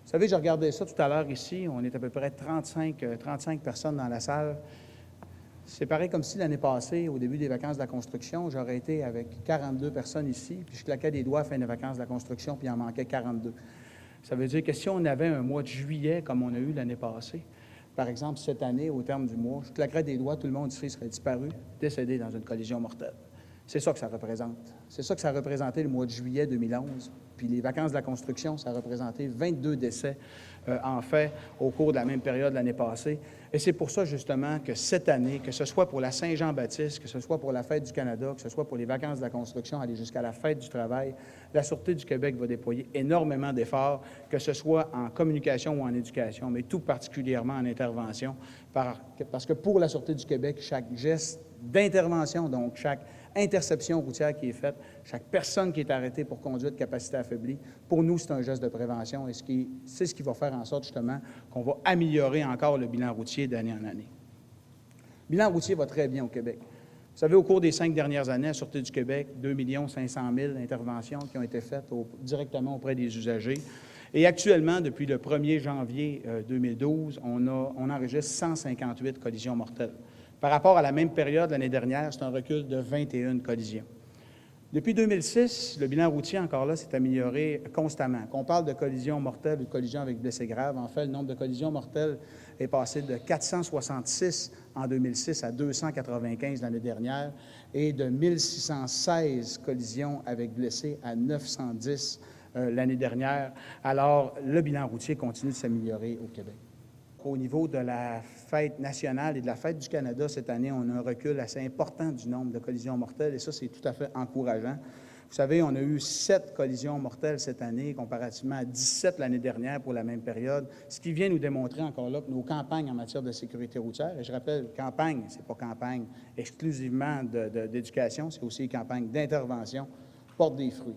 Vous savez, je regardais ça tout à l'heure ici, on est à peu près 35 personnes dans la salle. C'est pareil comme si l'année passée, au début des vacances de la construction, j'aurais été avec 42 personnes ici, puis je claquais des doigts à la fin des vacances de la construction, puis il en manquait 42. Ça veut dire que si on avait un mois de juillet comme on a eu l'année passée, par exemple, cette année, au terme du mois, je claquerais des doigts, tout le monde ici serait disparu, décédé dans une collision mortelle. C'est ça que ça représente. C'est ça que ça a représenté le mois de juillet 2011. Puis les vacances de la construction, ça a représenté 22 décès, en fait, au cours de la même période l'année passée. Et c'est pour ça, justement, que cette année, que ce soit pour la Saint-Jean-Baptiste, que ce soit pour la Fête du Canada, que ce soit pour les vacances de la construction, aller jusqu'à la Fête du travail, la Sûreté du Québec va déployer énormément d'efforts, que ce soit en communication ou en éducation, mais tout particulièrement en intervention, parce que pour la Sûreté du Québec, chaque geste d'intervention, donc chaque interception routière qui est faite, chaque personne qui est arrêtée pour conduite capacité affaiblie, pour nous, c'est un geste de prévention et c'est ce qui va faire en sorte, justement, qu'on va améliorer encore le bilan routier d'année en année. Le bilan routier va très bien au Québec. Vous savez, au cours des 5 dernières années, à la Sûreté du Québec, 2 500 000 interventions qui ont été faites directement auprès des usagers. Et actuellement, depuis le 1er janvier 2012, on enregistre 158 collisions mortelles. Par rapport à la même période l'année dernière, c'est un recul de 21 collisions. Depuis 2006, le bilan routier, encore là, s'est amélioré constamment. Qu'on parle de collisions mortelles ou de collisions avec blessés graves, en fait, le nombre de collisions mortelles est passé de 466 en 2006 à 295 l'année dernière et de 1616 collisions avec blessés à 910 l'année dernière. Alors, le bilan routier continue de s'améliorer au Québec. Au niveau de la Fête nationale et de la Fête du Canada, cette année, on a un recul assez important du nombre de collisions mortelles, et ça, c'est tout à fait encourageant. Vous savez, on a eu 7 collisions mortelles cette année, comparativement à 17 l'année dernière pour la même période, ce qui vient nous démontrer encore là que nos campagnes en matière de sécurité routière, et je rappelle, campagne, ce n'est pas campagne exclusivement d'éducation, c'est aussi une campagne d'intervention, portent des fruits.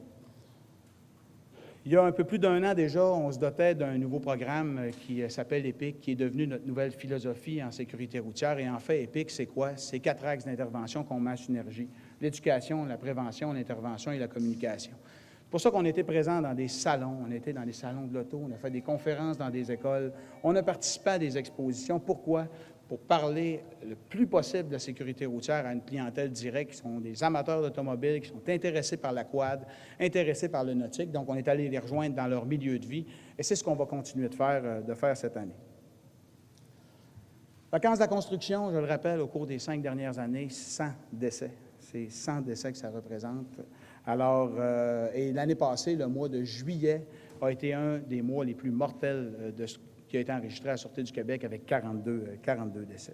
Il y a un peu plus d'1 an déjà, on se dotait d'un nouveau programme qui s'appelle EPIC, qui est devenu notre nouvelle philosophie en sécurité routière. Et en fait, EPIC, c'est quoi? C'est 4 axes d'intervention qu'on met en synergie. L'éducation, la prévention, l'intervention et la communication. C'est pour ça qu'on était présent dans des salons, on était dans les salons de l'auto, on a fait des conférences dans des écoles, on a participé à des expositions. Pourquoi? Pour parler le plus possible de la sécurité routière à une clientèle directe qui sont des amateurs d'automobiles, qui sont intéressés par la quad, intéressés par le nautique. Donc, on est allé les rejoindre dans leur milieu de vie et c'est ce qu'on va continuer de faire cette année. Vacances de la construction, je le rappelle, au cours des 5 dernières années, 100 décès. C'est 100 décès que ça représente. Alors, et l'année passée, le mois de juillet a été un des mois les plus mortels qui a été enregistré à la Sûreté du Québec avec 42 décès.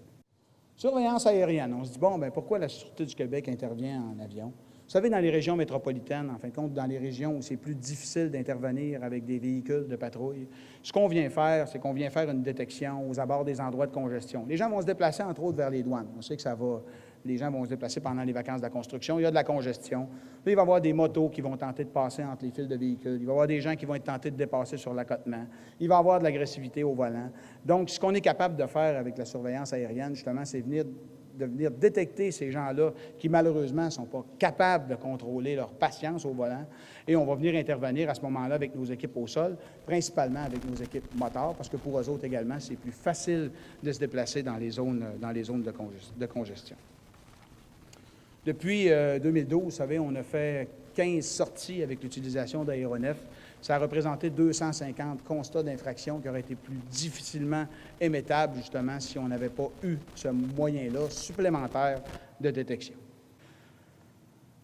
Surveillance aérienne. On se dit, bon, bien, pourquoi la Sûreté du Québec intervient en avion? Vous savez, dans les régions métropolitaines, en fin de compte, dans les régions où c'est plus difficile d'intervenir avec des véhicules de patrouille, ce qu'on vient faire, c'est qu'on vient faire une détection aux abords des endroits de congestion. Les gens vont se déplacer, entre autres, vers les douanes. On sait que ça va. Les gens vont se déplacer pendant les vacances de la construction. Il y a de la congestion. Là, il va y avoir des motos qui vont tenter de passer entre les fils de véhicules. Il va y avoir des gens qui vont être tentés de dépasser sur l'accotement. Il va y avoir de l'agressivité au volant. Donc, ce qu'on est capable de faire avec la surveillance aérienne, justement, c'est de venir détecter ces gens-là qui, malheureusement, ne sont pas capables de contrôler leur patience au volant. Et on va venir intervenir à ce moment-là avec nos équipes au sol, principalement avec nos équipes motards, parce que pour eux autres également, c'est plus facile de se déplacer dans les zones de congestion. Depuis 2012, vous savez, on a fait 15 sorties avec l'utilisation d'aéronefs. Ça a représenté 250 constats d'infraction qui auraient été plus difficilement émettables, justement, si on n'avait pas eu ce moyen-là supplémentaire de détection.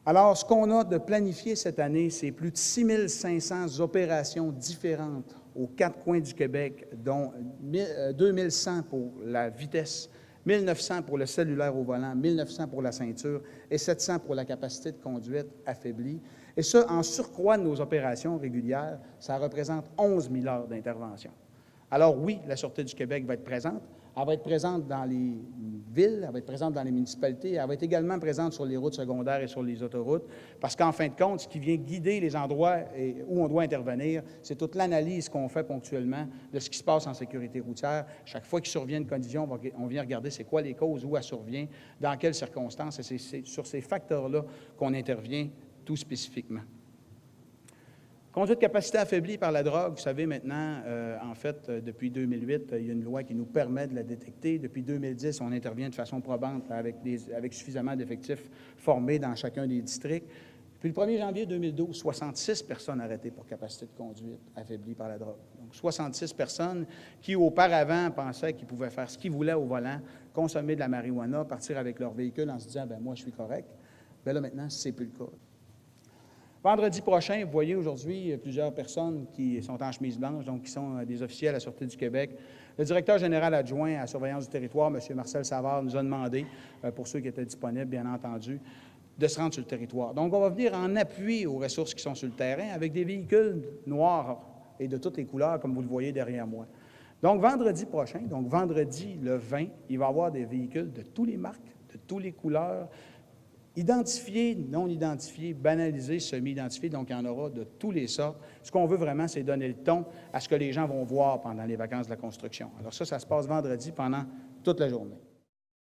Alors, ce qu'on a de planifié cette année, c'est plus de 6 500 opérations différentes aux 4 coins du Québec, dont 2 100 pour la vitesse, 1 900 pour le cellulaire au volant, 1 900 pour la ceinture et 700 pour la capacité de conduite affaiblie. Et ça, en surcroît de nos opérations régulières, ça représente 11 000 heures d'intervention. Alors oui, la Sûreté du Québec va être présente. Elle va être présente dans les villes, elle va être présente dans les municipalités, elle va être également présente sur les routes secondaires et sur les autoroutes, parce qu'en fin de compte, ce qui vient guider les endroits où on doit intervenir, c'est toute l'analyse qu'on fait ponctuellement de ce qui se passe en sécurité routière. Chaque fois qu'il survient une collision, on vient regarder c'est quoi les causes, où elle survient, dans quelles circonstances, et c'est sur ces facteurs-là qu'on intervient tout spécifiquement. Conduite capacité affaiblie par la drogue, vous savez maintenant, en fait, depuis 2008, il y a une loi qui nous permet de la détecter. Depuis 2010, on intervient de façon probante avec suffisamment d'effectifs formés dans chacun des districts. Puis le 1er janvier 2012, 66 personnes arrêtées pour capacité de conduite affaiblie par la drogue. Donc 66 personnes qui auparavant pensaient qu'ils pouvaient faire ce qu'ils voulaient au volant, consommer de la marijuana, partir avec leur véhicule en se disant « bien moi je suis correct ». Bien là maintenant, ce n'est plus le cas. Vendredi prochain, vous voyez aujourd'hui plusieurs personnes qui sont en chemise blanche, donc qui sont des officiers à la Sûreté du Québec. Le directeur général adjoint à la surveillance du territoire, M. Marcel Savard, nous a demandé, pour ceux qui étaient disponibles, bien entendu, de se rendre sur le territoire. Donc, on va venir en appui aux ressources qui sont sur le terrain avec des véhicules noirs et de toutes les couleurs, comme vous le voyez derrière moi. Donc, vendredi prochain, donc vendredi le 20, il va y avoir des véhicules de toutes les marques, de toutes les couleurs, identifiés, non identifiés, banalisés, semi-identifiés, donc il y en aura de tous les sortes. Ce qu'on veut vraiment, c'est donner le ton à ce que les gens vont voir pendant les vacances de la construction. Alors ça se passe vendredi pendant toute la journée.